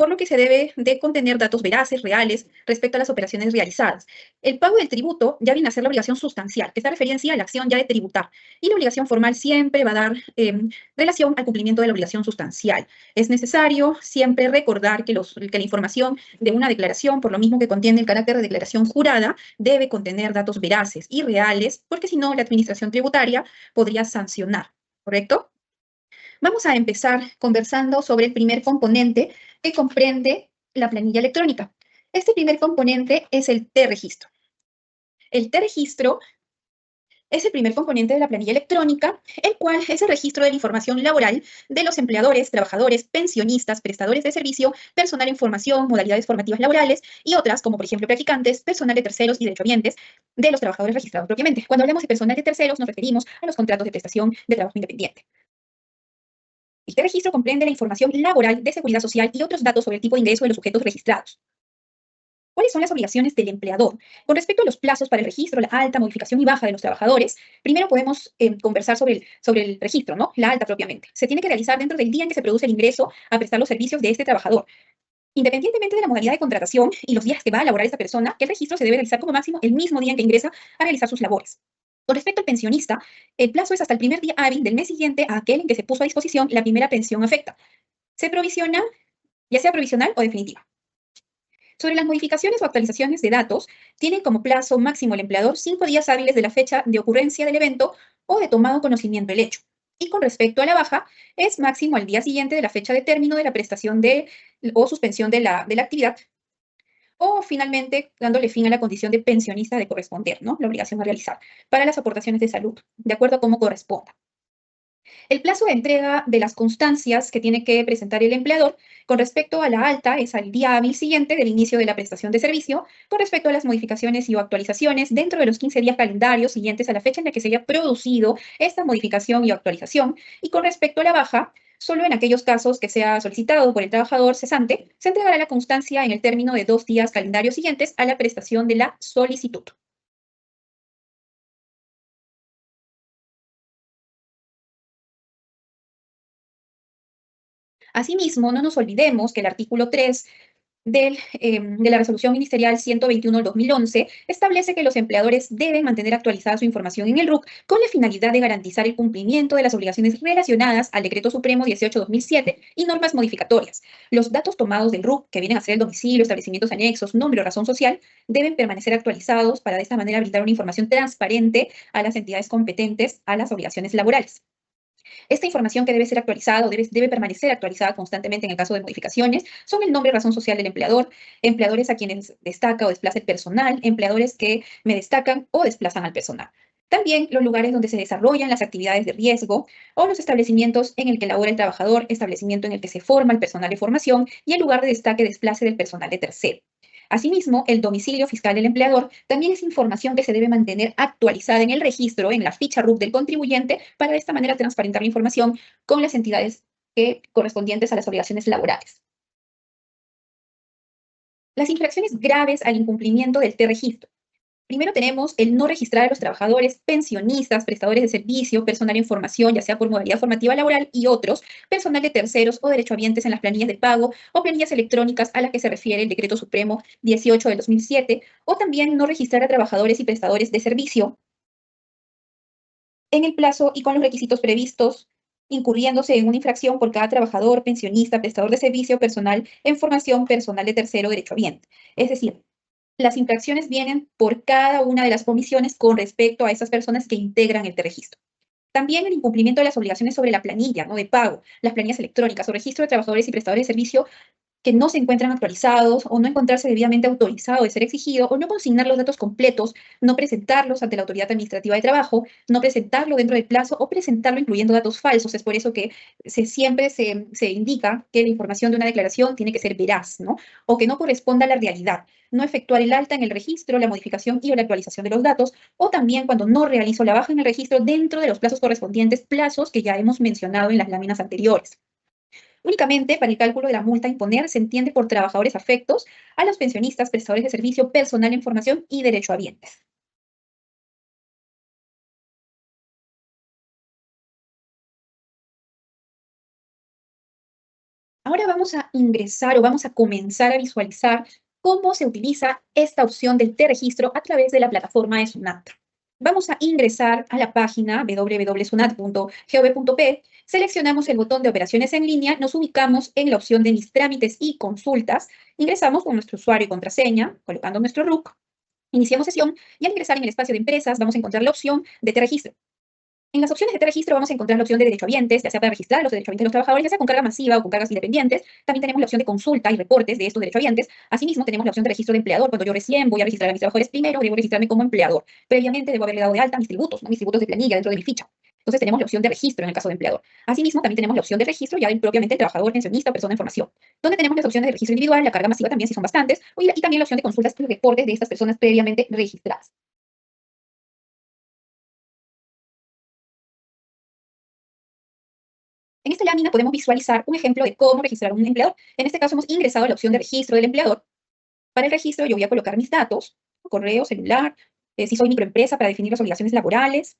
por lo que se debe de contener datos veraces, reales, respecto a las operaciones realizadas. El pago del tributo ya viene a ser la obligación sustancial, que está referida en sí a la acción ya de tributar, y la obligación formal siempre va a dar relación al cumplimiento de la obligación sustancial. Es necesario siempre recordar que la información de una declaración, por lo mismo que contiene el carácter de declaración jurada, debe contener datos veraces y reales, porque si no, la administración tributaria podría sancionar, ¿correcto? Vamos a empezar conversando sobre el primer componente que comprende la planilla electrónica. Este primer componente es el T-registro. El T-registro es el primer componente de la planilla electrónica, el cual es el registro de la información laboral de los empleadores, trabajadores, pensionistas, prestadores de servicio, personal en formación, modalidades formativas laborales y otras, como por ejemplo practicantes, personal de terceros y derechohabientes de los trabajadores registrados propiamente. Cuando hablamos de personal de terceros, nos referimos a los contratos de prestación de trabajo independiente. Este registro comprende la información laboral de seguridad social y otros datos sobre el tipo de ingreso de los sujetos registrados. ¿Cuáles son las obligaciones del empleador? Con respecto a los plazos para el registro, la alta, modificación y baja de los trabajadores, primero podemos conversar sobre el registro, ¿no? La alta propiamente. Se tiene que realizar dentro del día en que se produce el ingreso a prestar los servicios de este trabajador. Independientemente de la modalidad de contratación y los días que va a laborar esta persona, el registro se debe realizar como máximo el mismo día en que ingresa a realizar sus labores. Con respecto al pensionista, el plazo es hasta el primer día hábil del mes siguiente a aquel en que se puso a disposición la primera pensión afecta. Se provisiona, ya sea provisional o definitiva. Sobre las modificaciones o actualizaciones de datos, tienen como plazo máximo el empleador 5 días hábiles de la fecha de ocurrencia del evento o de tomado conocimiento del hecho. Y con respecto a la baja, es máximo al día siguiente de la fecha de término de la prestación o suspensión de la actividad, o finalmente dándole fin a la condición de pensionista de corresponder, ¿no? La obligación a realizar para las aportaciones de salud, de acuerdo a cómo corresponda. El plazo de entrega de las constancias que tiene que presentar el empleador con respecto a la alta es al día hábil siguiente del inicio de la prestación de servicio. Con respecto a las modificaciones y o actualizaciones, dentro de los 15 días calendarios siguientes a la fecha en la que se haya producido esta modificación y actualización. Y con respecto a la baja, solo en aquellos casos que sea solicitado por el trabajador cesante, se entregará la constancia en el término de 2 días calendarios siguientes a la prestación de la solicitud. Asimismo, no nos olvidemos que el artículo 3 de la Resolución Ministerial 121 del 2011 establece que los empleadores deben mantener actualizada su información en el RUC con la finalidad de garantizar el cumplimiento de las obligaciones relacionadas al Decreto Supremo 18/2007 y normas modificatorias. Los datos tomados del RUC, que vienen a ser el domicilio, establecimientos anexos, nombre o razón social, deben permanecer actualizados para de esta manera brindar una información transparente a las entidades competentes a las obligaciones laborales. Esta información que debe ser actualizada o debe permanecer actualizada constantemente en el caso de modificaciones son el nombre y razón social del empleador, empleadores a quienes destaca o desplaza el personal, empleadores que me destacan o desplazan al personal. También los lugares donde se desarrollan las actividades de riesgo o los establecimientos en el que labora el trabajador, establecimiento en el que se forma el personal de formación y el lugar de destaque desplace del personal de tercero. Asimismo, el domicilio fiscal del empleador también es información que se debe mantener actualizada en el registro, en la ficha RUC del contribuyente, para de esta manera transparentar la información con las entidades correspondientes a las obligaciones laborales. Las infracciones graves al incumplimiento del T-registro. Primero tenemos el no registrar a los trabajadores, pensionistas, prestadores de servicio, personal en formación, ya sea por modalidad formativa laboral y otros, personal de terceros o derechohabientes en las planillas de pago o planillas electrónicas a las que se refiere el Decreto Supremo 18 del 2007, o también no registrar a trabajadores y prestadores de servicio en el plazo y con los requisitos previstos, incurriéndose en una infracción por cada trabajador, pensionista, prestador de servicio, personal en formación, personal de tercero, derechohabiente. Es decir, las infracciones vienen por cada una de las comisiones con respecto a esas personas que integran el registro. También el incumplimiento de las obligaciones sobre la planilla, ¿no? De pago, las planillas electrónicas o registro de trabajadores y prestadores de servicio que no se encuentran actualizados o no encontrarse debidamente autorizado de ser exigido o no consignar los datos completos, no presentarlos ante la autoridad administrativa de trabajo, no presentarlo dentro del plazo o presentarlo incluyendo datos falsos. Es por eso que siempre se indica que la información de una declaración tiene que ser veraz, ¿no? O que no corresponda a la realidad. No efectuar el alta en el registro, la modificación y o la actualización de los datos, o también cuando no realizo la baja en el registro dentro de los plazos correspondientes, plazos que ya hemos mencionado en las láminas anteriores. Únicamente para el cálculo de la multa a imponer se entiende por trabajadores afectos a los pensionistas, prestadores de servicio, personal en formación y derechohabientes. Ahora vamos vamos a ingresar o vamos a comenzar a visualizar cómo se utiliza esta opción del T-registro a través de la plataforma de Sunat. Vamos a ingresar a la página www.sunat.gov.p, seleccionamos el botón de operaciones en línea, nos ubicamos en la opción de mis trámites y consultas, ingresamos con nuestro usuario y contraseña, colocando nuestro RUC, iniciamos sesión y al ingresar en el espacio de empresas vamos a encontrar la opción de T-registro. En las opciones de T-registro vamos a encontrar la opción de derechohabientes, ya sea para registrar los derechohabientes de los trabajadores, ya sea con carga masiva o con cargas independientes. También tenemos la opción de consulta y reportes de estos derechohabientes. Asimismo, tenemos la opción de registro de empleador. Cuando yo recién voy a registrar a mis trabajadores, primero debo registrarme como empleador. Previamente debo haberle dado de alta mis tributos, ¿no? Mis tributos de planilla dentro de mi ficha. Entonces tenemos la opción de registro en el caso de empleador. Asimismo, también tenemos la opción de registro ya del propiamente el trabajador, pensionista o persona en formación, donde tenemos las opciones de registro individual, la carga masiva también, si son bastantes, y también la opción de consultas y reportes de estas personas previamente registradas. En esta lámina podemos visualizar un ejemplo de cómo registrar un empleador. En este caso hemos ingresado a la opción de registro del empleador. Para el registro yo voy a colocar mis datos, correo, celular, si soy microempresa para definir las obligaciones laborales,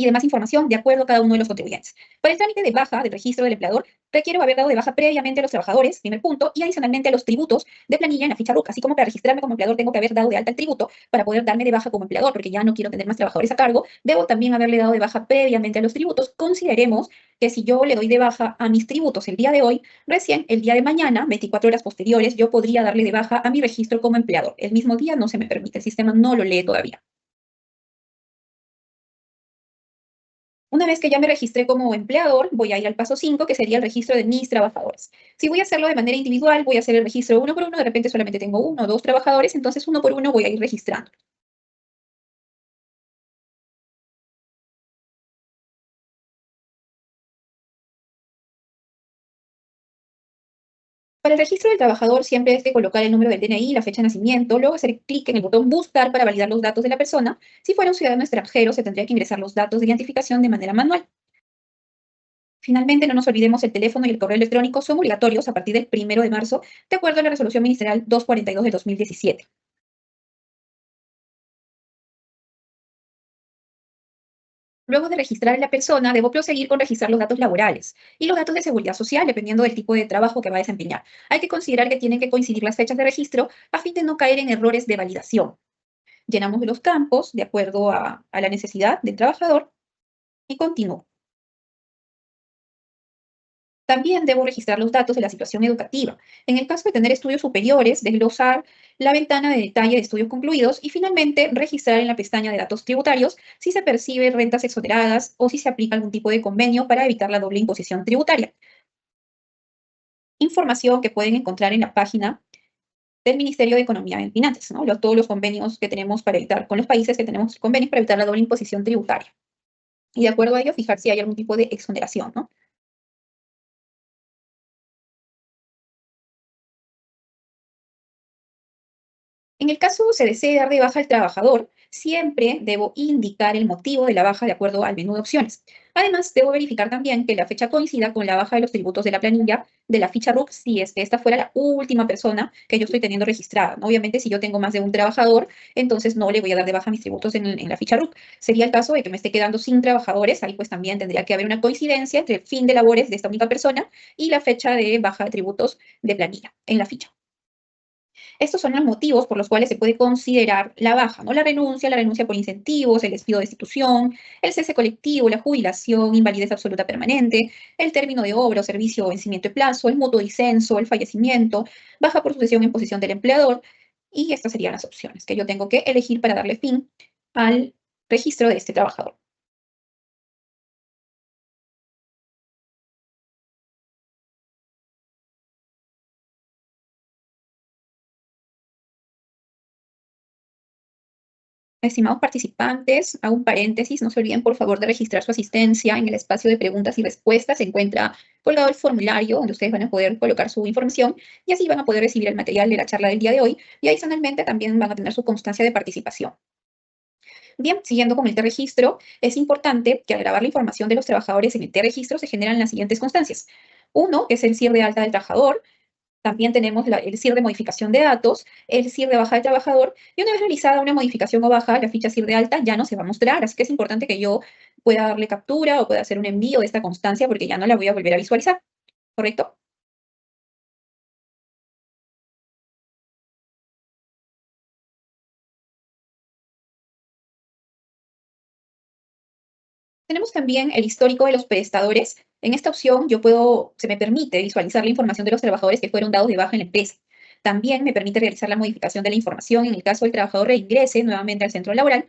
y demás información de acuerdo a cada uno de los contribuyentes. Para el trámite de baja del registro del empleador, requiero haber dado de baja previamente a los trabajadores, primer punto, y adicionalmente a los tributos de planilla en la ficha RUC. Así como para registrarme como empleador tengo que haber dado de alta el tributo para poder darme de baja como empleador, porque ya no quiero tener más trabajadores a cargo, debo también haberle dado de baja previamente a los tributos. Consideremos que si yo le doy de baja a mis tributos el día de hoy, recién el día de mañana, 24 horas posteriores, yo podría darle de baja a mi registro como empleador. El mismo día no se me permite, el sistema no lo lee todavía. Una vez que ya me registré como empleador, voy a ir al paso 5, que sería el registro de mis trabajadores. Si voy a hacerlo de manera individual, voy a hacer el registro uno por uno, de repente solamente tengo uno o dos trabajadores, entonces uno por uno voy a ir registrando. Para el registro del trabajador siempre es que colocar el número del DNI, la fecha de nacimiento, luego hacer clic en el botón buscar para validar los datos de la persona. Si fuera un ciudadano extranjero, se tendría que ingresar los datos de identificación de manera manual. Finalmente, no nos olvidemos el teléfono y el correo electrónico son obligatorios a partir del 1 de marzo, de acuerdo a la resolución ministerial 242 de 2017. Luego de registrar a la persona, debo proseguir con registrar los datos laborales y los datos de seguridad social, dependiendo del tipo de trabajo que va a desempeñar. Hay que considerar que tienen que coincidir las fechas de registro a fin de no caer en errores de validación. Llenamos los campos de acuerdo a la necesidad del trabajador y continúo. También debo registrar los datos de la situación educativa. En el caso de tener estudios superiores, desglosar la ventana de detalle de estudios concluidos y finalmente registrar en la pestaña de datos tributarios si se percibe rentas exoneradas o si se aplica algún tipo de convenio para evitar la doble imposición tributaria. Información que pueden encontrar en la página del Ministerio de Economía y Finanzas, ¿no? Todos los convenios que tenemos para evitar, con los países que tenemos convenios para evitar la doble imposición tributaria. Y de acuerdo a ello, fijar si hay algún tipo de exoneración, ¿no? En el caso se desee dar de baja al trabajador, siempre debo indicar el motivo de la baja de acuerdo al menú de opciones. Además, debo verificar también que la fecha coincida con la baja de los tributos de la planilla de la ficha RUC, si es que esta fuera la última persona que yo estoy teniendo registrada, ¿no? Obviamente, si yo tengo más de un trabajador, entonces no le voy a dar de baja mis tributos en la ficha RUC. Sería el caso de que me esté quedando sin trabajadores, ahí pues también tendría que haber una coincidencia entre el fin de labores de esta única persona y la fecha de baja de tributos de planilla en la ficha. Estos son los motivos por los cuales se puede considerar la baja, ¿no? La renuncia por incentivos, el despido de institución, el cese colectivo, la jubilación, invalidez absoluta permanente, el término de obra o servicio o vencimiento de plazo, el mutuo disenso, el fallecimiento, baja por sucesión en posición del empleador, y estas serían las opciones que yo tengo que elegir para darle fin al registro de este trabajador. Estimados participantes, hago un paréntesis, no se olviden por favor de registrar su asistencia en el espacio de preguntas y respuestas. Se encuentra colgado el formulario donde ustedes van a poder colocar su información y así van a poder recibir el material de la charla del día de hoy y adicionalmente también van a tener su constancia de participación. Bien, siguiendo con el T-registro, es importante que al grabar la información de los trabajadores en el T-registro se generan las siguientes constancias. Uno, que es el CIR de alta del trabajador. También tenemos el CIR de modificación de datos, el CIR de baja de trabajador, y una vez realizada una modificación o baja, la ficha CIR de alta ya no se va a mostrar, así que es importante que yo pueda darle captura o pueda hacer un envío de esta constancia porque ya no la voy a volver a visualizar, ¿correcto? Tenemos también el histórico de los prestadores. En esta opción se me permite visualizar la información de los trabajadores que fueron dados de baja en la empresa. También me permite realizar la modificación de la información en el caso del trabajador reingrese nuevamente al centro laboral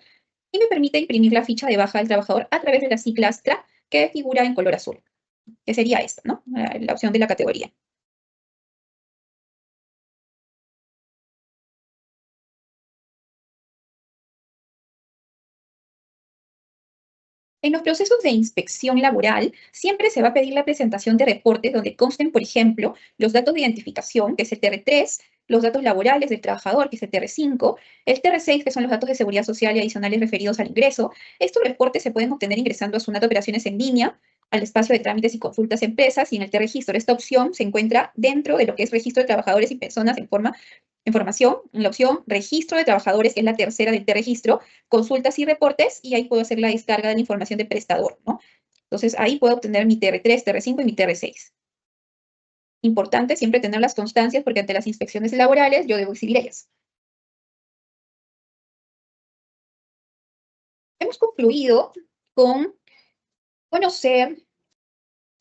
y me permite imprimir la ficha de baja del trabajador a través de las siglas TRA que figura en color azul, que sería esta, ¿no? La opción de la categoría. En los procesos de inspección laboral, siempre se va a pedir la presentación de reportes donde consten, por ejemplo, los datos de identificación, que es el TR3, los datos laborales del trabajador, que es el TR5, el TR6, que son los datos de seguridad social y adicionales referidos al ingreso. Estos reportes se pueden obtener ingresando a SUNAT Operaciones en línea, al espacio de trámites y consultas empresas y en el T-Registro. Esta opción se encuentra dentro de lo que es registro de trabajadores y personas información, en la opción registro de trabajadores, que es la tercera del T-Registro, consultas y reportes, y ahí puedo hacer la descarga de la información del prestador, ¿no? Entonces, ahí puedo obtener mi TR3, TR5 y mi TR6. Importante siempre tener las constancias porque ante las inspecciones laborales yo debo exhibir ellas. Hemos concluido con conocer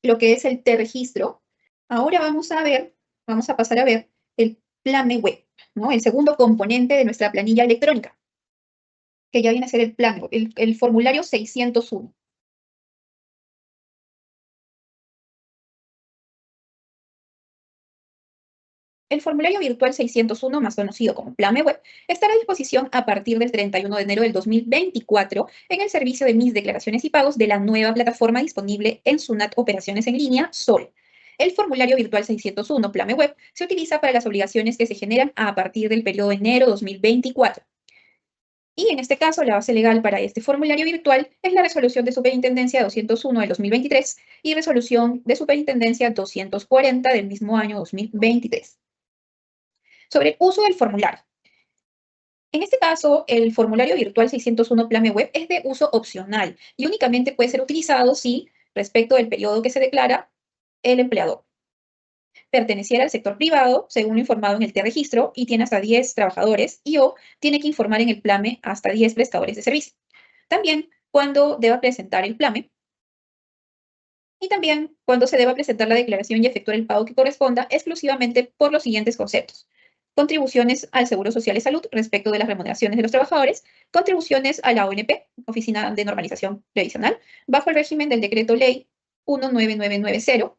lo que es el T-Registro. Ahora vamos a pasar a ver el Plame Web, ¿no? El segundo componente de nuestra planilla electrónica, que ya viene a ser el Plame Web, el formulario 601. El formulario virtual 601, más conocido como Plame Web, estará a disposición a partir del 31 de enero del 2024 en el servicio de mis declaraciones y pagos de la nueva plataforma disponible en SUNAT Operaciones en Línea, SOL. El formulario virtual 601 Plame Web se utiliza para las obligaciones que se generan a partir del periodo de enero 2024. Y en este caso, la base legal para este formulario virtual es la Resolución de Superintendencia 201 del 2023 y Resolución de Superintendencia 240 del mismo año 2023. Sobre el uso del formulario. En este caso, el formulario virtual 601 Plame Web es de uso opcional y únicamente puede ser utilizado si, respecto del periodo que se declara, el empleador perteneciera al sector privado, según lo informado en el T-Registro, y tiene hasta 10 trabajadores y/o tiene que informar en el Plame hasta 10 prestadores de servicio. También cuando deba presentar el Plame y también cuando se deba presentar la declaración y efectuar el pago que corresponda exclusivamente por los siguientes conceptos: contribuciones al Seguro Social y Salud respecto de las remuneraciones de los trabajadores, contribuciones a la ONP, Oficina de Normalización Previsional, bajo el régimen del Decreto Ley 19990,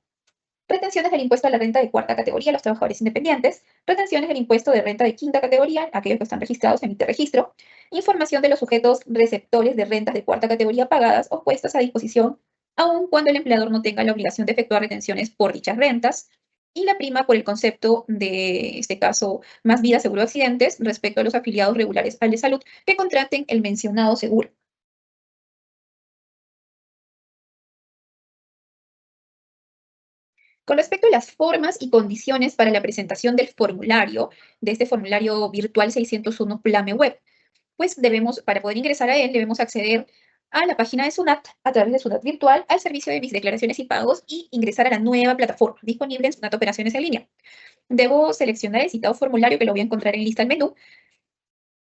retenciones del impuesto a la renta de cuarta categoría a los trabajadores independientes, retenciones del impuesto de renta de quinta categoría, aquellos que están registrados en mi registro, información de los sujetos receptores de rentas de cuarta categoría pagadas o puestas a disposición, aun cuando el empleador no tenga la obligación de efectuar retenciones por dichas rentas, y la prima por el concepto de, este caso, Más Vida Seguro Accidentes respecto a los afiliados regulares al de salud que contraten el mencionado seguro. Con respecto a las formas y condiciones para la presentación del formulario, de este formulario virtual 601 Plame Web, pues para poder ingresar a él, debemos acceder a la página de SUNAT a través de SUNAT Virtual, al servicio de mis declaraciones y pagos y ingresar a la nueva plataforma disponible en SUNAT Operaciones en Línea. Debo seleccionar el citado formulario, que lo voy a encontrar en lista al menú,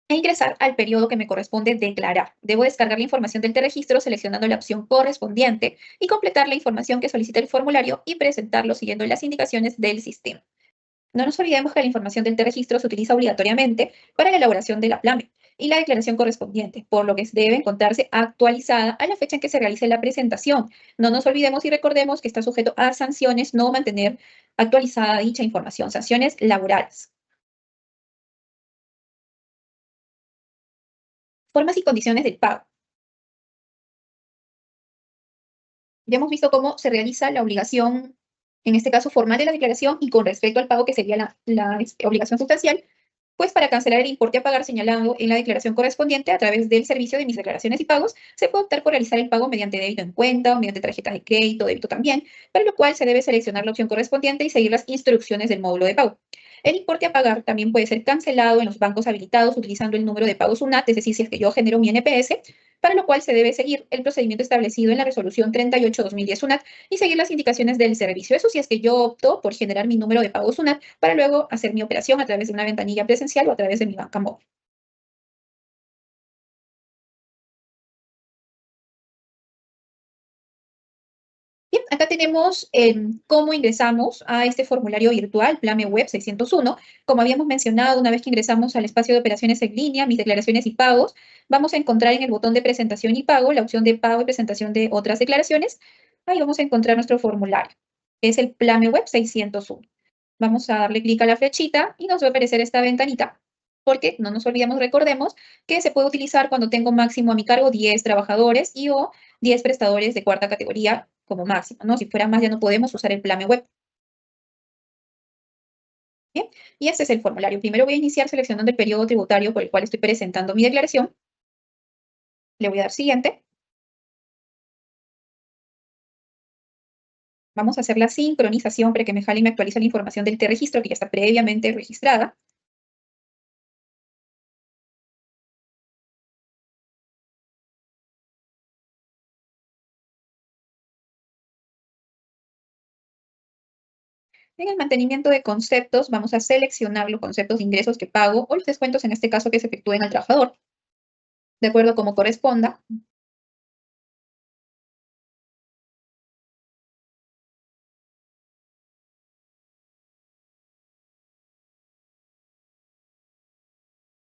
e ingresar al periodo que me corresponde declarar. Debo descargar la información del registro seleccionando la opción correspondiente y completar la información que solicita el formulario y presentarlo siguiendo las indicaciones del sistema. No nos olvidemos que la información del registro se utiliza obligatoriamente para la elaboración de la PLAME y la declaración correspondiente, por lo que debe encontrarse actualizada a la fecha en que se realice la presentación. No nos olvidemos y recordemos que está sujeto a sanciones no mantener actualizada dicha información, sanciones laborales. Formas y condiciones del pago. Ya hemos visto cómo se realiza la obligación, en este caso formal de la declaración, y con respecto al pago, que sería la obligación sustancial, pues para cancelar el importe a pagar señalado en la declaración correspondiente a través del servicio de mis declaraciones y pagos, se puede optar por realizar el pago mediante débito en cuenta o mediante tarjetas de crédito, débito también, para lo cual se debe seleccionar la opción correspondiente y seguir las instrucciones del módulo de pago. El importe a pagar también puede ser cancelado en los bancos habilitados utilizando el número de pago SUNAT, es decir, si es que yo genero mi NPS, para lo cual se debe seguir el procedimiento establecido en la resolución 38/2010 SUNAT y seguir las indicaciones del servicio. Eso si es que yo opto por generar mi número de pago SUNAT para luego hacer mi operación a través de una ventanilla presencial o a través de mi banca móvil. tenemos cómo ingresamos a este formulario virtual, Plame Web 601. Como habíamos mencionado, una vez que ingresamos al espacio de operaciones en línea, mis declaraciones y pagos, vamos a encontrar en el botón de presentación y pago la opción de pago y presentación de otras declaraciones. Ahí vamos a encontrar nuestro formulario, que es el Plame Web 601. Vamos a darle clic a la flechita y nos va a aparecer esta ventanita, porque no nos olvidemos, recordemos, que se puede utilizar cuando tengo máximo a mi cargo 10 trabajadores y o 10 prestadores de cuarta categoría como máximo, ¿no? Si fuera más, ya no podemos usar el Plame Web. Bien, y este es el formulario. Primero voy a iniciar seleccionando el periodo tributario por el cual estoy presentando mi declaración. Le voy a dar siguiente. Vamos a hacer la sincronización para que me jale y me actualice la información del T-registro que ya está previamente registrada. En el mantenimiento de conceptos, vamos a seleccionar los conceptos de ingresos que pago o los descuentos, en este caso, que se efectúen al trabajador, de acuerdo a como corresponda.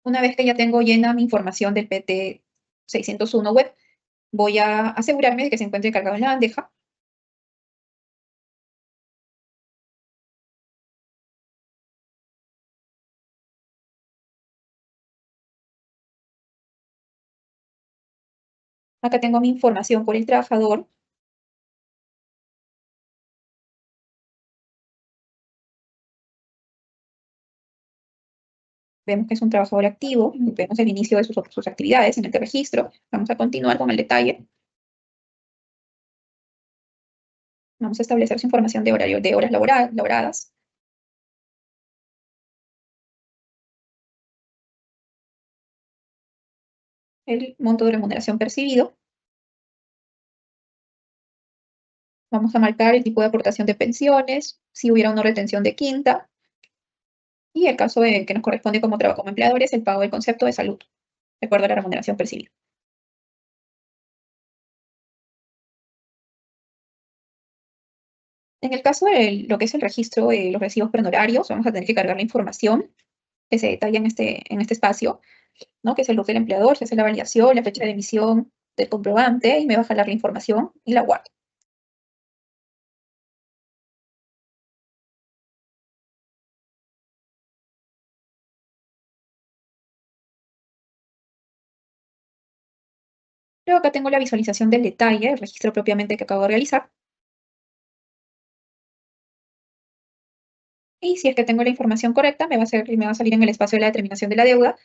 Una vez que ya tengo llena mi información del PT 601 web, voy a asegurarme de que se encuentre cargado en la bandeja. Acá tengo mi información por el trabajador. Vemos que es un trabajador activo. Vemos el inicio de sus actividades en el registro. Vamos a continuar con el detalle. Vamos a establecer su información de horario, de horas laboradas. El monto de remuneración percibido. Vamos a marcar el tipo de aportación de pensiones, si hubiera una retención de quinta. Y el caso que nos corresponde como empleadores, el pago del concepto de salud, de acuerdo a la remuneración percibida. En el caso de lo que es el registro de los recibos honorarios, vamos a tener que cargar la información que se detalla en este espacio, ¿no? Que es el look del empleador, se hace la validación, la fecha de emisión del comprobante y me va a jalar la información y la guardo. Luego acá tengo la visualización del detalle, el registro propiamente que acabo de realizar. Y si es que tengo la información correcta, me va a salir en el espacio de la determinación de la deuda,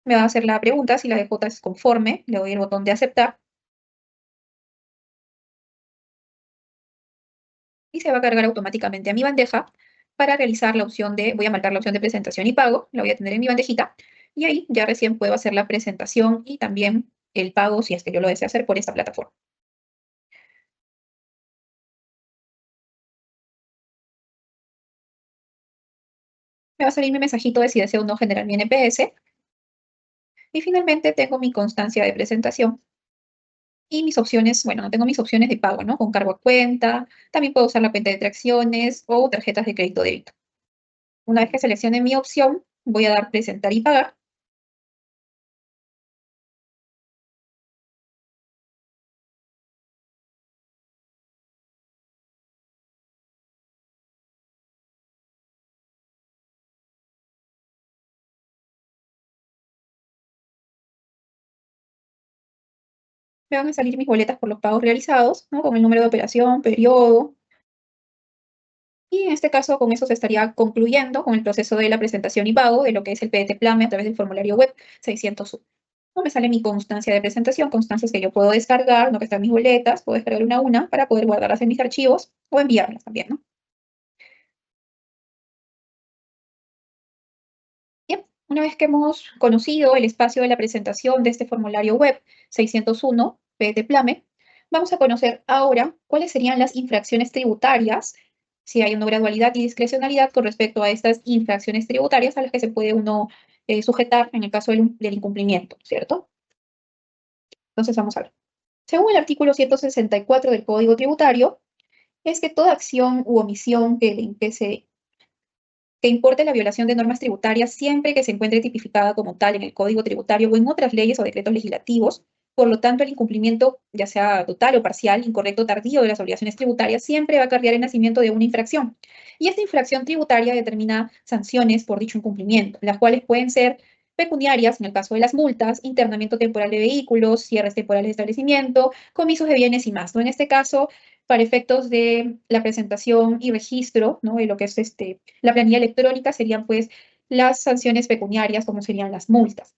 me va a hacer la pregunta si la DJ es conforme, le doy el botón de aceptar. Y se va a cargar automáticamente a mi bandeja para realizar la opción voy a marcar la opción de presentación y pago, la voy a tener en mi bandejita, y ahí ya recién puedo hacer la presentación y también el pago si es que yo lo deseo hacer por esta plataforma. Me va a salir mi mensajito de si deseo o no generar mi NPS. Y finalmente tengo mi constancia de presentación y mis opciones, bueno, no tengo mis opciones de pago, ¿no? Con cargo a cuenta, también puedo usar la cuenta de tracciones o tarjetas de crédito débito. Una vez que seleccione mi opción, voy a dar presentar y pagar. Me van a salir mis boletas por los pagos realizados, ¿no? Con el número de operación, periodo. Y en este caso, con eso se estaría concluyendo con el proceso de la presentación y pago de lo que es el PDT Plame a través del formulario web 601. ¿No? Me sale mi constancia de presentación, constancias que yo puedo descargar, ¿no? Que están mis boletas, puedo descargar una a una para poder guardarlas en mis archivos o enviarlas también, ¿no? Bien, una vez que hemos conocido el espacio de la presentación de este formulario web 601 de Plame, vamos a conocer ahora cuáles serían las infracciones tributarias, si hay una gradualidad y discrecionalidad con respecto a estas infracciones tributarias a las que se puede uno sujetar en el caso del incumplimiento, ¿cierto? Entonces vamos a ver. Según el artículo 164 del Código Tributario, es que toda acción u omisión que importe la violación de normas tributarias siempre que se encuentre tipificada como tal en el Código Tributario o en otras leyes o decretos legislativos. Por lo tanto, el incumplimiento, ya sea total o parcial, incorrecto o tardío de las obligaciones tributarias, siempre va a acarrear el nacimiento de una infracción. Y esta infracción tributaria determina sanciones por dicho incumplimiento, las cuales pueden ser pecuniarias, en el caso de las multas, internamiento temporal de vehículos, cierres temporales de establecimiento, comisos de bienes y más, ¿no? En este caso, para efectos de la presentación y registro, ¿no? De lo que es la planilla electrónica serían pues las sanciones pecuniarias, como serían las multas.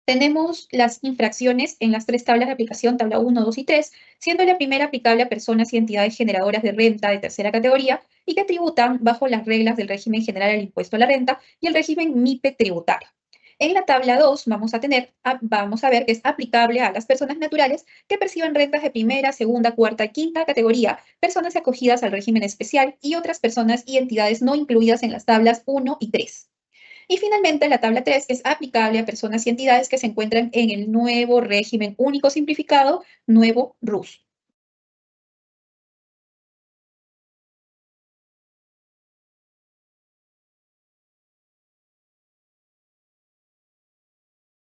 Tenemos las infracciones en las tres tablas de aplicación, tabla 1, 2 y 3, siendo la primera aplicable a personas y entidades generadoras de renta de tercera categoría y que tributan bajo las reglas del régimen general del impuesto a la renta y el régimen MIPE tributario. En la tabla 2 vamos a ver que es aplicable a las personas naturales que perciban rentas de primera, segunda, cuarta y quinta categoría, personas acogidas al régimen especial y otras personas y entidades no incluidas en las tablas 1 y 3. Y finalmente, la tabla 3 es aplicable a personas y entidades que se encuentran en el nuevo régimen único simplificado, nuevo RUS.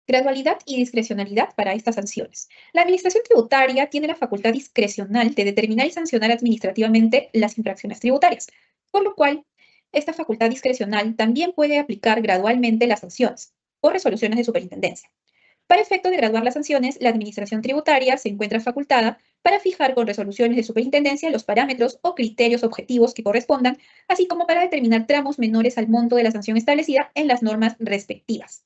Gradualidad y discrecionalidad para estas sanciones. La Administración Tributaria tiene la facultad discrecional de determinar y sancionar administrativamente las infracciones tributarias, por lo cual esta facultad discrecional también puede aplicar gradualmente las sanciones o resoluciones de superintendencia. Para efecto de graduar las sanciones, la Administración Tributaria se encuentra facultada para fijar con resoluciones de superintendencia los parámetros o criterios objetivos que correspondan, así como para determinar tramos menores al monto de la sanción establecida en las normas respectivas.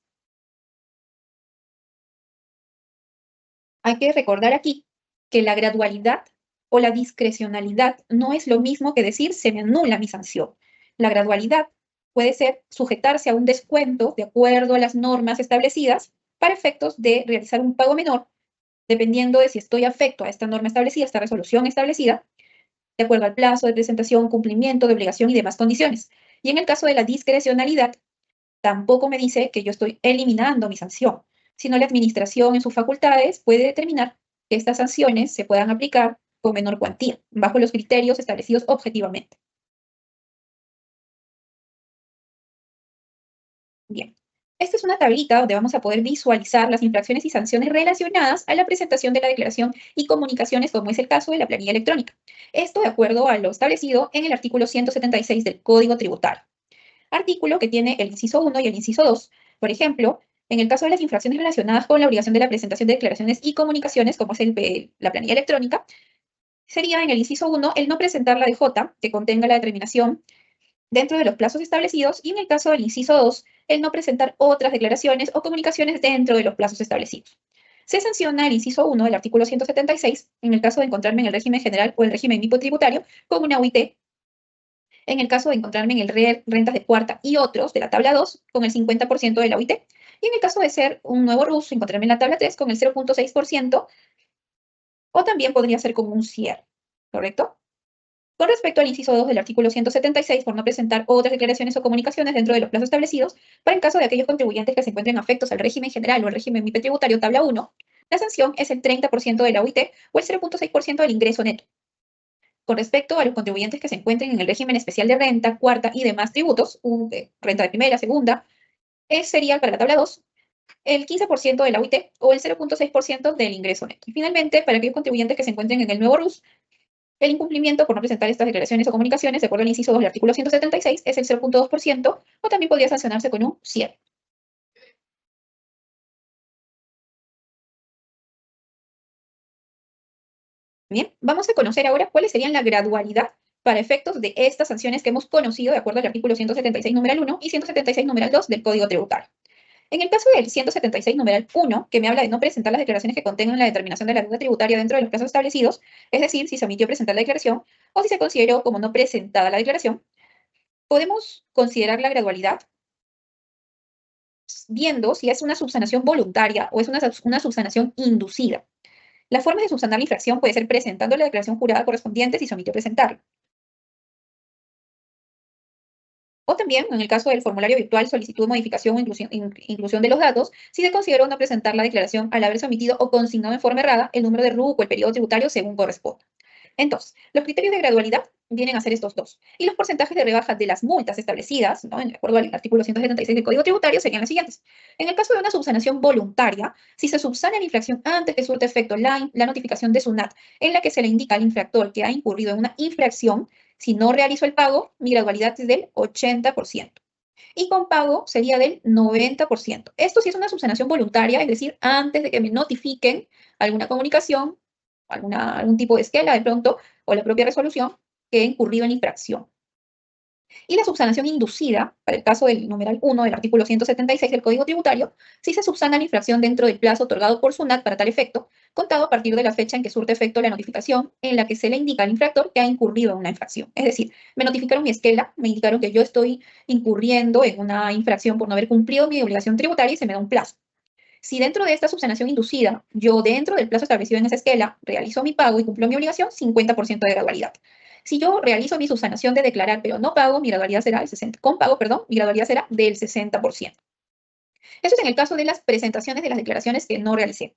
Hay que recordar aquí que la gradualidad o la discrecionalidad no es lo mismo que decir se me anula mi sanción. La gradualidad puede ser sujetarse a un descuento de acuerdo a las normas establecidas para efectos de realizar un pago menor, dependiendo de si estoy afecto a esta norma establecida, esta resolución establecida, de acuerdo al plazo de presentación, cumplimiento de obligación y demás condiciones. Y en el caso de la discrecionalidad, tampoco me dice que yo estoy eliminando mi sanción, sino la administración en sus facultades puede determinar que estas sanciones se puedan aplicar con menor cuantía, bajo los criterios establecidos objetivamente. Bien. Esta es una tablita donde vamos a poder visualizar las infracciones y sanciones relacionadas a la presentación de la declaración y comunicaciones, como es el caso de la planilla electrónica. Esto de acuerdo a lo establecido en el artículo 176 del Código Tributario. Artículo que tiene el inciso 1 y el inciso 2. Por ejemplo, en el caso de las infracciones relacionadas con la obligación de la presentación de declaraciones y comunicaciones, como es la planilla electrónica, sería en el inciso 1 el no presentar la DJ que contenga la determinación dentro de los plazos establecidos y en el caso del inciso 2, el no presentar otras declaraciones o comunicaciones dentro de los plazos establecidos. Se sanciona el inciso 1 del artículo 176 en el caso de encontrarme en el régimen general o el régimen tributario con una UIT, en el caso de encontrarme en el rentas de cuarta y otros de la tabla 2 con el 50% de la UIT, y en el caso de ser un nuevo RUS, encontrarme en la tabla 3 con el 0,6% o también podría ser como un cierre, ¿correcto? Con respecto al inciso 2 del artículo 176, por no presentar otras declaraciones o comunicaciones dentro de los plazos establecidos, para el caso de aquellos contribuyentes que se encuentren afectos al régimen general o al régimen MIPE tributario tabla 1, la sanción es el 30% de la UIT o el 0,6% del ingreso neto. Con respecto a los contribuyentes que se encuentren en el régimen especial de renta, cuarta y demás tributos, renta de primera, segunda, sería para la tabla 2 el 15% de la UIT o el 0,6% del ingreso neto. Y finalmente, para aquellos contribuyentes que se encuentren en el nuevo RUS, el incumplimiento por no presentar estas declaraciones o comunicaciones, de acuerdo al inciso 2 del artículo 176, es el 0,2% o también podría sancionarse con un cierre. Bien, vamos a conocer ahora cuáles serían la gradualidad para efectos de estas sanciones que hemos conocido de acuerdo al artículo 176 numeral 1 y 176 numeral 2 del Código Tributario. En el caso del 176 numeral 1, que me habla de no presentar las declaraciones que contengan la determinación de la deuda tributaria dentro de los plazos establecidos, es decir, si se omitió presentar la declaración o si se consideró como no presentada la declaración, podemos considerar la gradualidad viendo si es una subsanación voluntaria o es una subsanación inducida. La forma de subsanar la infracción puede ser presentando la declaración jurada correspondiente si se omitió presentarla. O también, en el caso del formulario virtual, solicitud de modificación o inclusión de los datos, si se consideró no presentar la declaración al haberse omitido o consignado en forma errada el número de RUC o el periodo tributario según corresponda. Entonces, los criterios de gradualidad vienen a ser estos dos. Y los porcentajes de rebaja de las multas establecidas, ¿no?, de acuerdo al artículo 176 del Código Tributario, serían las siguientes. En el caso de una subsanación voluntaria, si se subsana la infracción antes que surte efecto la notificación de SUNAT en la que se le indica al infractor que ha incurrido en una infracción, si no realizó el pago, mi gradualidad es del 80%. Y con pago sería del 90%. Esto sí es una subsanación voluntaria, es decir, antes de que me notifiquen alguna comunicación, algún tipo de esquela de pronto, o la propia resolución, que he incurrido en infracción. Y la subsanación inducida, para el caso del numeral 1 del artículo 176 del Código Tributario, si se subsana la infracción dentro del plazo otorgado por SUNAT para tal efecto, contado a partir de la fecha en que surte efecto la notificación en la que se le indica al infractor que ha incurrido en una infracción. Es decir, me notificaron mi esquela, me indicaron que yo estoy incurriendo en una infracción por no haber cumplido mi obligación tributaria y se me da un plazo. Si dentro de esta subsanación inducida, yo dentro del plazo establecido en esa esquela realizo mi pago y cumplo mi obligación, 50% de gradualidad. Si yo realizo mi subsanación de declarar, pero no pago, mi gradualidad será del 60%. Con pago, perdón, mi gradualidad será del 60%. Eso es en el caso de las presentaciones de las declaraciones que no realicé.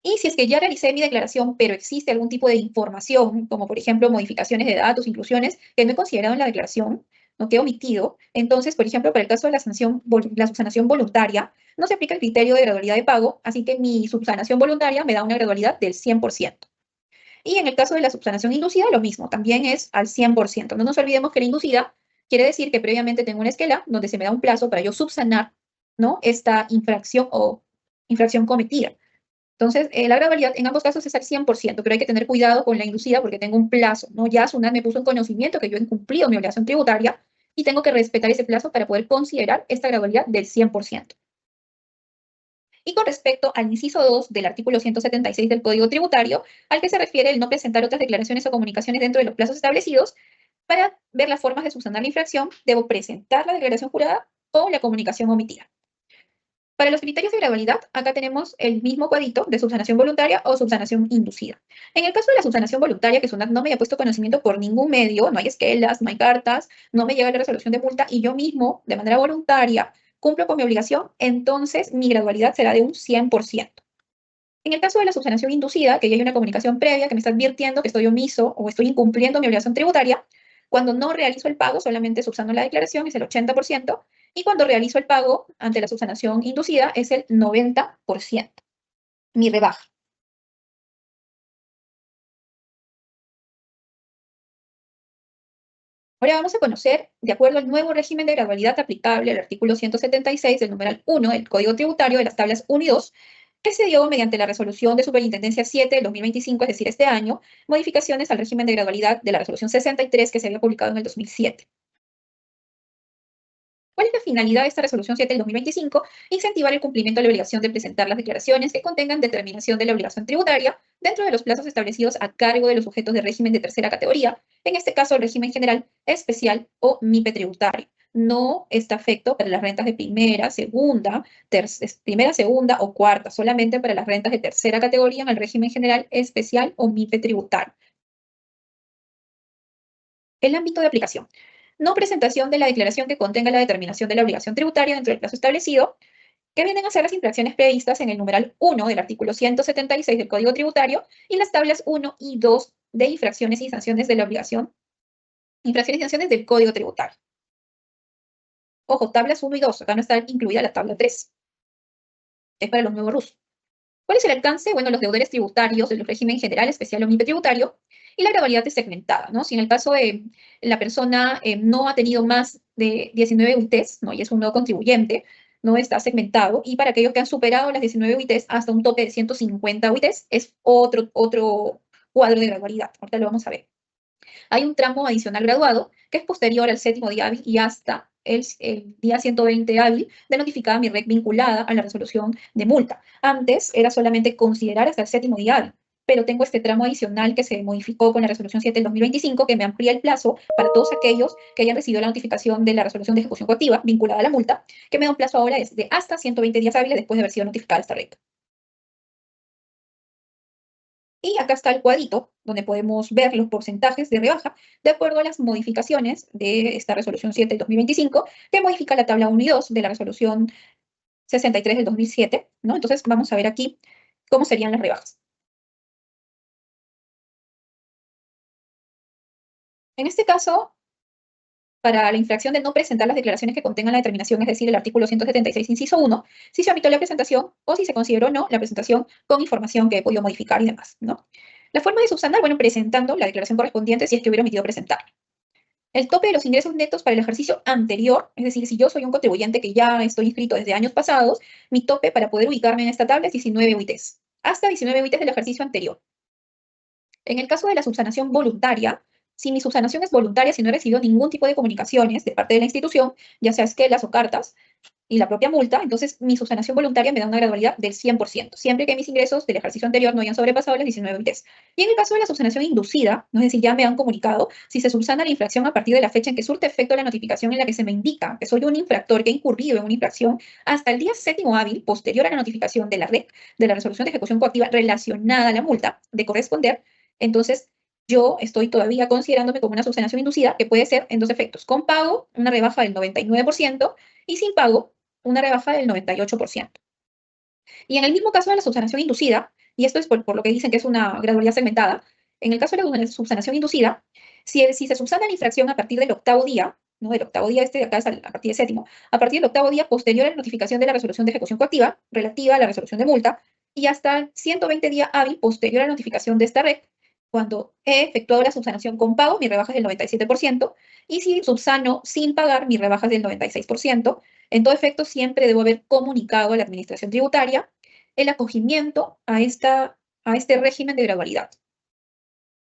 Y si es que ya realicé mi declaración, pero existe algún tipo de información, como por ejemplo modificaciones de datos, inclusiones, que no he considerado en la declaración, ¿no?, que he omitido, entonces, por ejemplo, para el caso de la subsanación voluntaria, no se aplica el criterio de gradualidad de pago, así que mi subsanación voluntaria me da una gradualidad del 100%. Y en el caso de la subsanación inducida, lo mismo, también es al 100%. No nos olvidemos que la inducida quiere decir que previamente tengo una esquela donde se me da un plazo para yo subsanar, ¿no?, esta infracción o infracción cometida. Entonces, la gradualidad en ambos casos es al 100%, pero hay que tener cuidado con la inducida porque tengo un plazo, ¿no? Ya SUNAT me puso en conocimiento que yo he incumplido mi obligación tributaria y tengo que respetar ese plazo para poder considerar esta gradualidad del 100%. Y con respecto al inciso 2 del artículo 176 del Código Tributario, al que se refiere el no presentar otras declaraciones o comunicaciones dentro de los plazos establecidos, para ver las formas de subsanar la infracción, debo presentar la declaración jurada o la comunicación omitida. Para los criterios de gradualidad, acá tenemos el mismo cuadrito de subsanación voluntaria o subsanación inducida. En el caso de la subsanación voluntaria, que SUNAT no me haya puesto conocimiento por ningún medio, no hay esquelas, no hay cartas, no me llega la resolución de multa y yo mismo, de manera voluntaria, cumplo con mi obligación, entonces mi gradualidad será de un 100%. En el caso de la subsanación inducida, que ya hay una comunicación previa que me está advirtiendo que estoy omiso o estoy incumpliendo mi obligación tributaria, cuando no realizo el pago, solamente subsano la declaración, es el 80%, y cuando realizo el pago ante la subsanación inducida es el 90%, mi rebaja. Ahora vamos a conocer, de acuerdo al nuevo régimen de gradualidad aplicable al artículo 176 del numeral 1 del Código Tributario de las tablas 1 y 2, que se dio mediante la resolución de Superintendencia 7 del 2025, es decir, este año, modificaciones al régimen de gradualidad de la resolución 63 que se había publicado en el 2007. ¿Cuál es la finalidad de esta resolución 7 del 2025? Incentivar el cumplimiento de la obligación de presentar las declaraciones que contengan determinación de la obligación tributaria dentro de los plazos establecidos a cargo de los sujetos de régimen de tercera categoría, en este caso el régimen general, especial o MIPE tributario. No está afecto para las rentas de primera, segunda o cuarta, solamente para las rentas de tercera categoría en el régimen general, especial o MIPE tributario. El ámbito de aplicación. No presentación de la declaración que contenga la determinación de la obligación tributaria dentro del plazo establecido, que vienen a ser las infracciones previstas en el numeral 1 del artículo 176 del Código Tributario y las tablas 1 y 2 de infracciones y sanciones de la obligación, infracciones y sanciones del Código Tributario. Ojo, tablas 1 y 2, acá no está incluida la tabla 3, es para los nuevos RUS. ¿Cuál es el alcance? Bueno, los deudores tributarios del régimen general, especial o MIPE tributario, y la gradualidad es segmentada, ¿no? Si en el caso de la persona no ha tenido más de 19 UITs, ¿no?, y es un nuevo contribuyente, no está segmentado, y para aquellos que han superado las 19 UITs hasta un tope de 150 UITs, es otro cuadro de gradualidad. Ahorita lo vamos a ver. Hay un tramo adicional graduado que es posterior al séptimo día hábil y hasta el día 120 hábil de notificada mi REC vinculada a la resolución de multa. Antes era solamente considerar hasta el séptimo día hábil, pero tengo este tramo adicional que se modificó con la resolución 7 del 2025 que me amplía el plazo para todos aquellos que hayan recibido la notificación de la resolución de ejecución coactiva vinculada a la multa, que me da un plazo ahora de hasta 120 días hábiles después de haber sido notificada esta REC. Y acá está el cuadrito, donde podemos ver los porcentajes de rebaja de acuerdo a las modificaciones de esta resolución 7 del 2025, que modifica la tabla 1 y 2 de la resolución 63 del 2007, ¿no? Entonces, vamos a ver aquí cómo serían las rebajas. En este caso, para la infracción de no presentar las declaraciones que contengan la determinación, es decir, el artículo 176, inciso 1, si se omitió la presentación o si se consideró no la presentación con información que he podido modificar y demás, ¿no? La forma de subsanar, bueno, presentando la declaración correspondiente si es que hubiera omitido presentar. El tope de los ingresos netos para el ejercicio anterior, es decir, si yo soy un contribuyente que ya estoy inscrito desde años pasados, mi tope para poder ubicarme en esta tabla es 19 UITs, hasta 19 UITs del ejercicio anterior. En el caso de la subsanación voluntaria, si mi subsanación es voluntaria, si no he recibido ningún tipo de comunicaciones de parte de la institución, ya sea esquelas o cartas, y la propia multa, entonces mi subsanación voluntaria me da una gradualidad del 100%, siempre que mis ingresos del ejercicio anterior no hayan sobrepasado las 19 UITs. Y en el caso de la subsanación inducida, ¿no? Es decir, ya me han comunicado, si se subsana la infracción a partir de la fecha en que surte efecto la notificación en la que se me indica que soy un infractor que ha incurrido en una infracción, hasta el día séptimo hábil, posterior a la notificación de la REC, de la resolución de ejecución coactiva relacionada a la multa, de corresponder, entonces yo estoy todavía considerándome como una subsanación inducida que puede ser en dos efectos, con pago, una rebaja del 99%, y sin pago, una rebaja del 98%. Y en el mismo caso de la subsanación inducida, y esto es por lo que dicen que es una gradualidad segmentada, en el caso de la subsanación inducida, si se subsana la infracción a partir del octavo día, ¿no? Del octavo día, este de acá es a partir del séptimo, a partir del octavo día posterior a la notificación de la resolución de ejecución coactiva relativa a la resolución de multa, y hasta el 120 día hábil posterior a la notificación de esta REC, cuando he efectuado la subsanación con pago, mi rebaja es del 97%, y si subsano sin pagar, mi rebaja es del 96%. En todo efecto, siempre debo haber comunicado a la Administración Tributaria el acogimiento a este régimen de gradualidad.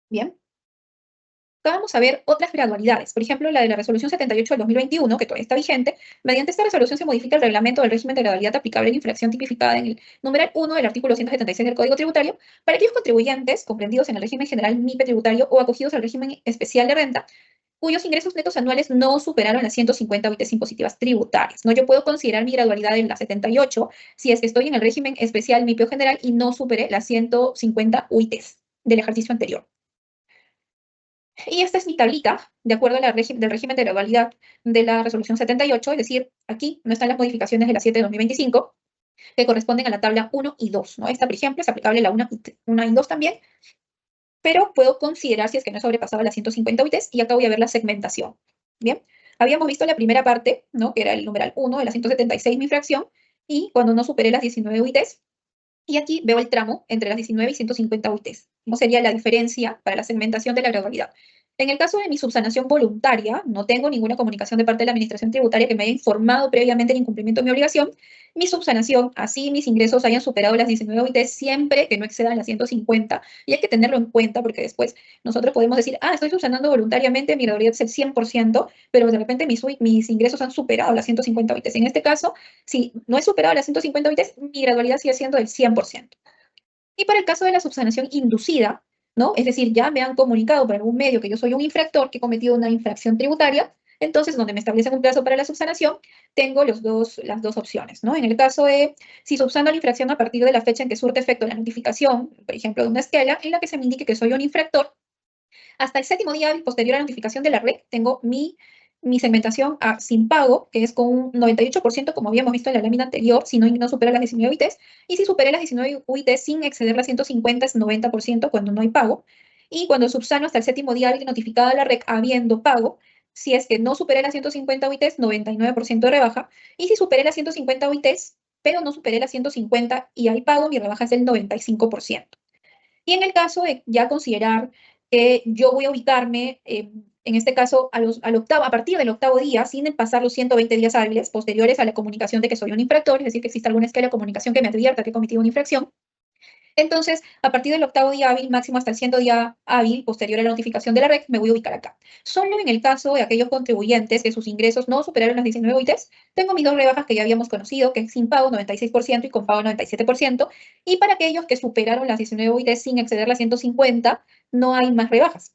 Bien. Acá vamos a ver otras gradualidades. Por ejemplo, la de la resolución 78 del 2021, que todavía está vigente. Mediante esta resolución se modifica el reglamento del régimen de gradualidad aplicable a la infracción tipificada en el numeral 1 del artículo 176 del Código Tributario para aquellos contribuyentes comprendidos en el régimen general MIPE tributario o acogidos al régimen especial de renta cuyos ingresos netos anuales no superaron las 150 UITs impositivas tributarias, ¿no? Yo puedo considerar mi gradualidad en la 78 si es que estoy en el régimen especial MIPE general y no superé las 150 UITs del ejercicio anterior. Y esta es mi tablita, de acuerdo a del régimen de gradualidad de la resolución 78, es decir, aquí no están las modificaciones de la 7 de 2025, que corresponden a la tabla 1 y 2, ¿no? Esta, por ejemplo, es aplicable a la 1 y 2 también, pero puedo considerar si es que no he sobrepasado las 150 UITs y acá voy a ver la segmentación. Bien, habíamos visto la primera parte, ¿no? Que era el numeral 1 de la 176, mi fracción, y cuando no superé las 19 UITs, y aquí veo el tramo entre las 19 y 150 UITs. ¿Cómo sería la diferencia para la segmentación de la gradualidad? En el caso de mi subsanación voluntaria, no tengo ninguna comunicación de parte de la Administración Tributaria que me haya informado previamente del incumplimiento de mi obligación. Mi subsanación, así mis ingresos hayan superado las 19 UITs siempre que no excedan las 150. Y hay que tenerlo en cuenta porque después nosotros podemos decir, estoy subsanando voluntariamente, mi gradualidad es el 100%, pero de repente mis ingresos han superado las 150 UITs. En este caso, si no he superado las 150 UITs, mi gradualidad sigue siendo del 100%. Y para el caso de la subsanación inducida, ¿no? Es decir, ya me han comunicado por algún medio que yo soy un infractor, que he cometido una infracción tributaria, entonces, donde me establecen un plazo para la subsanación, tengo las dos opciones, ¿no? En el caso de, si subsano la infracción a partir de la fecha en que surte efecto la notificación, por ejemplo, de una esquela, en la que se me indique que soy un infractor, hasta el séptimo día posterior a la notificación de la REC, tengo mi segmentación sin pago, que es con un 98%, como habíamos visto en la lámina anterior, si no supera las 19 UITs, y si superé las 19 UITs sin exceder las 150 es 90% cuando no hay pago, y cuando subsano hasta el séptimo día hábil notificada a la REC habiendo pago, si es que no superé las 150 UITs, 99% de rebaja, y si superé las 150 UITs, pero no superé las 150 y hay pago, mi rebaja es del 95%. Y en el caso de ya considerar que yo voy a ubicarme, en este caso, a partir del octavo día, sin pasar los 120 días hábiles posteriores a la comunicación de que soy un infractor, es decir, que existe alguna escala de comunicación que me advierta que he cometido una infracción, entonces, a partir del octavo día hábil, máximo hasta el 100 día hábil, posterior a la notificación de la REC, me voy a ubicar acá. Solo en el caso de aquellos contribuyentes que sus ingresos no superaron las 19 UITs, tengo mis dos rebajas que ya habíamos conocido, que es sin pago 96% y con pago 97%, y para aquellos que superaron las 19 UITs sin exceder las 150, no hay más rebajas.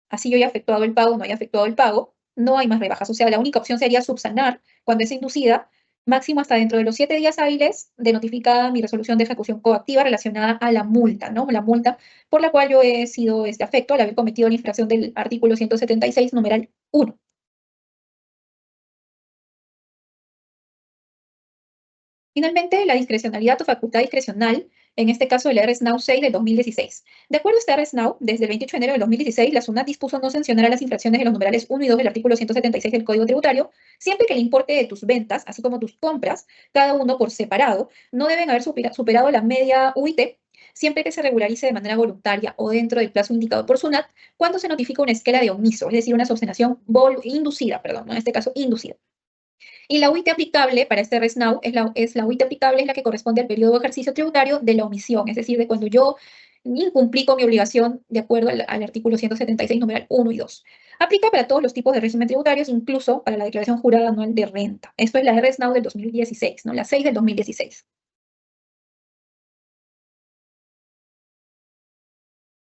Así yo haya efectuado el pago, no haya efectuado el pago, no hay más rebajas. O sea, la única opción sería subsanar cuando es inducida, máximo hasta dentro de los 7 días hábiles de notificada mi resolución de ejecución coactiva relacionada a la multa, ¿no? La multa por la cual yo he sido afecto al haber cometido la infracción del artículo 176, numeral 1. Finalmente, la discrecionalidad o facultad discrecional, en este caso el RSNOW 6 del 2016. De acuerdo a este RSNOW, desde el 28 de enero del 2016, la SUNAT dispuso no sancionar a las infracciones de los numerales 1 y 2 del artículo 176 del Código Tributario, siempre que el importe de tus ventas, así como tus compras, cada uno por separado, no deben haber superado la media UIT, siempre que se regularice de manera voluntaria o dentro del plazo indicado por SUNAT, cuando se notifica una esquela de omiso, es decir, una subsanación inducida, perdón, en este caso inducida. Y la UIT aplicable para este RESNOW es la UIT aplicable es la que corresponde al periodo de ejercicio tributario de la omisión, es decir, de cuando yo incumplí con mi obligación de acuerdo al artículo 176, numeral 1 y 2. Aplica para todos los tipos de régimen tributarios, incluso para la declaración jurada anual de renta. Esto es la RESNOW del 2016, ¿no? La 6 del 2016.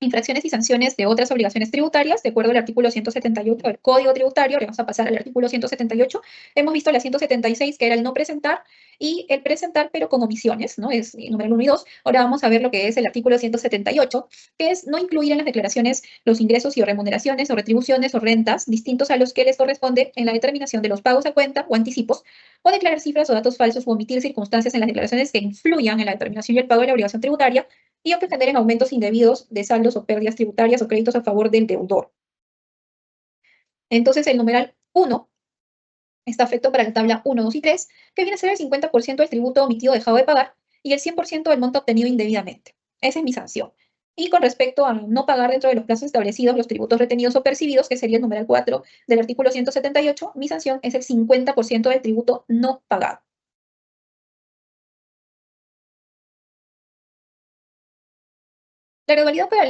Infracciones y sanciones de otras obligaciones tributarias, de acuerdo al artículo 178 del Código Tributario. Le vamos a pasar al artículo 178. Hemos visto la 176, que era el no presentar, y el presentar, pero con omisiones, ¿no? Es el número 1 y 2. Ahora vamos a ver lo que es el artículo 178, que es no incluir en las declaraciones los ingresos y o remuneraciones o retribuciones o rentas distintos a los que les corresponde en la determinación de los pagos a cuenta o anticipos, o declarar cifras o datos falsos o omitir circunstancias en las declaraciones que influyan en la determinación y el pago de la obligación tributaria, y o que generen aumentos indebidos de saldos o pérdidas tributarias o créditos a favor del deudor. Entonces, el numeral 1 está afecto para la tabla 1, 2 y 3, que viene a ser el 50% del tributo omitido dejado de pagar y el 100% del monto obtenido indebidamente. Esa es mi sanción. Y con respecto a no pagar dentro de los plazos establecidos los tributos retenidos o percibidos, que sería el numeral 4 del artículo 178, mi sanción es el 50% del tributo no pagado. La gradualidad para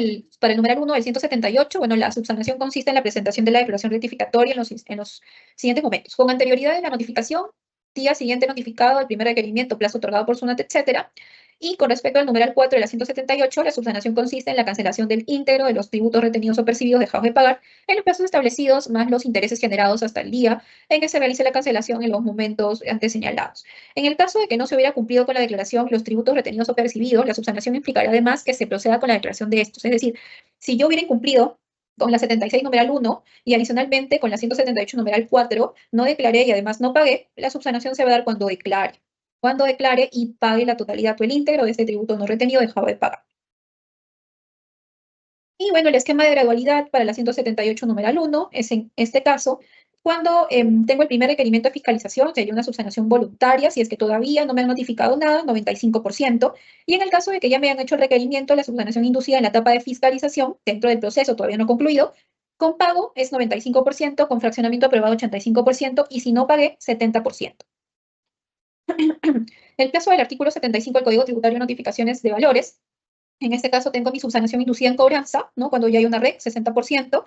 el numeral 1 del 178, bueno, la subsanación consiste en la presentación de la declaración rectificatoria en los siguientes momentos. Con anterioridad de la notificación, día siguiente notificado, el primer requerimiento, plazo otorgado por SUNAT, etcétera. Y con respecto al numeral 4 de la 178, la subsanación consiste en la cancelación del íntegro de los tributos retenidos o percibidos dejados de pagar en los plazos establecidos, más los intereses generados hasta el día en que se realice la cancelación en los momentos antes señalados. En el caso de que no se hubiera cumplido con la declaración, los tributos retenidos o percibidos, la subsanación implicará además que se proceda con la declaración de estos. Es decir, si yo hubiera incumplido con la 76 numeral 1 y adicionalmente con la 178 numeral 4, no declaré y además no pagué, la subsanación se va a dar cuando declare. Cuando declare y pague la totalidad o el íntegro de este tributo no retenido dejado de pagar. Y bueno, el esquema de gradualidad para la 178 numeral 1 es en este caso cuando tengo el primer requerimiento de fiscalización, sería una subsanación voluntaria, si es que todavía no me han notificado nada, 95%, y en el caso de que ya me hayan hecho el requerimiento, la subsanación inducida en la etapa de fiscalización, dentro del proceso todavía no concluido, con pago es 95%, con fraccionamiento aprobado 85%, y si no pagué, 70%. El plazo del artículo 75 del Código Tributario de Notificaciones de Valores, en este caso tengo mi subsanación inducida en cobranza, ¿no? Cuando ya hay una REC, 60%,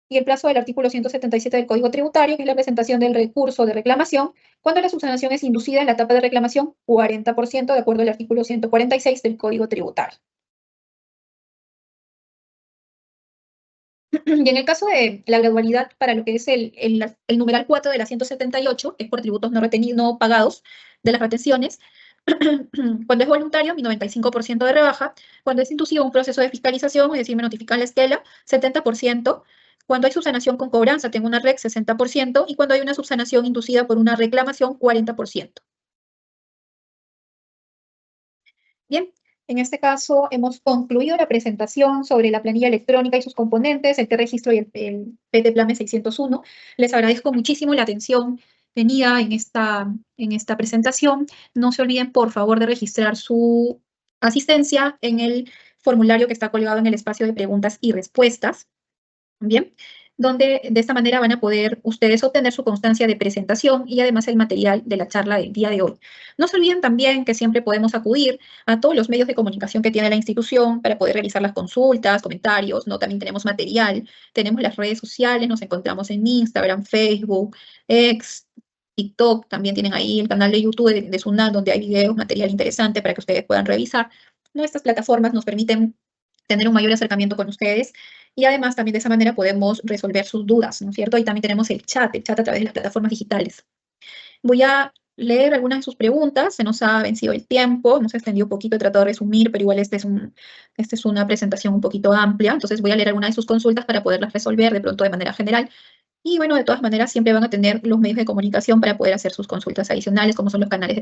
y el plazo del artículo 177 del Código Tributario, que es la presentación del recurso de reclamación, cuando la subsanación es inducida en la etapa de reclamación, 40%, de acuerdo al artículo 146 del Código Tributario. Y en el caso de la gradualidad para lo que es el numeral 4 de la 178, que es por tributos no retenidos, no pagados de las retenciones, cuando es voluntario, mi 95% de rebaja. Cuando es inducido un proceso de fiscalización, es decir, me notifican la esquela, 70%. Cuando hay subsanación con cobranza, tengo una REC, 60%. Y cuando hay una subsanación inducida por una reclamación, 40%. Bien, en este caso hemos concluido la presentación sobre la planilla electrónica y sus componentes, el T-Registro y el PT-Plame 601. Les agradezco muchísimo la atención tenida en esta presentación. No se olviden, por favor, de registrar su asistencia en el formulario que está colgado en el espacio de preguntas y respuestas. Bien, donde de esta manera van a poder ustedes obtener su constancia de presentación y además el material de la charla del día de hoy. No se olviden también que siempre podemos acudir a todos los medios de comunicación que tiene la institución para poder realizar las consultas, comentarios, ¿no? También tenemos material, tenemos las redes sociales, nos encontramos en Instagram, Facebook, X, TikTok, también tienen ahí el canal de YouTube de SUNAT, donde hay videos, material interesante para que ustedes puedan revisar. Nuestras plataformas nos permiten tener un mayor acercamiento con ustedes y además también de esa manera podemos resolver sus dudas, ¿no es cierto? Y también tenemos el chat a través de las plataformas digitales. Voy a leer algunas de sus preguntas. Se nos ha vencido el tiempo, nos ha extendido un poquito, he tratado de resumir, pero igual esta es una presentación un poquito amplia, entonces voy a leer algunas de sus consultas para poderlas resolver de pronto de manera general. Y bueno, de todas maneras, siempre van a tener los medios de comunicación para poder hacer sus consultas adicionales, como son los canales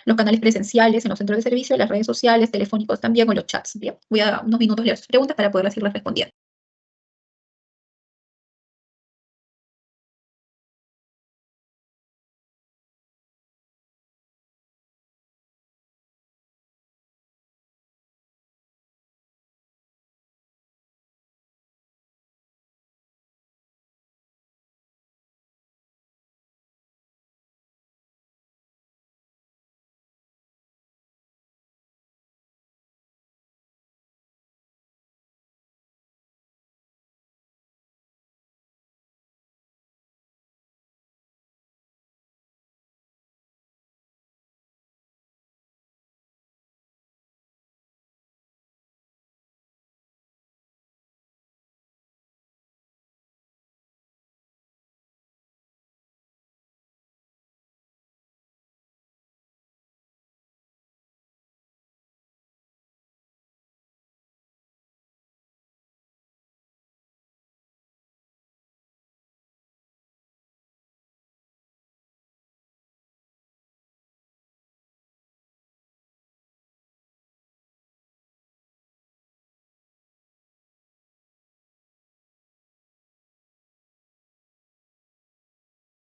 los canales presenciales en los centros de servicio, las redes sociales, telefónicos también, o los chats. Bien, voy a dar unos minutos leer sus preguntas para poderlas irlas respondiendo.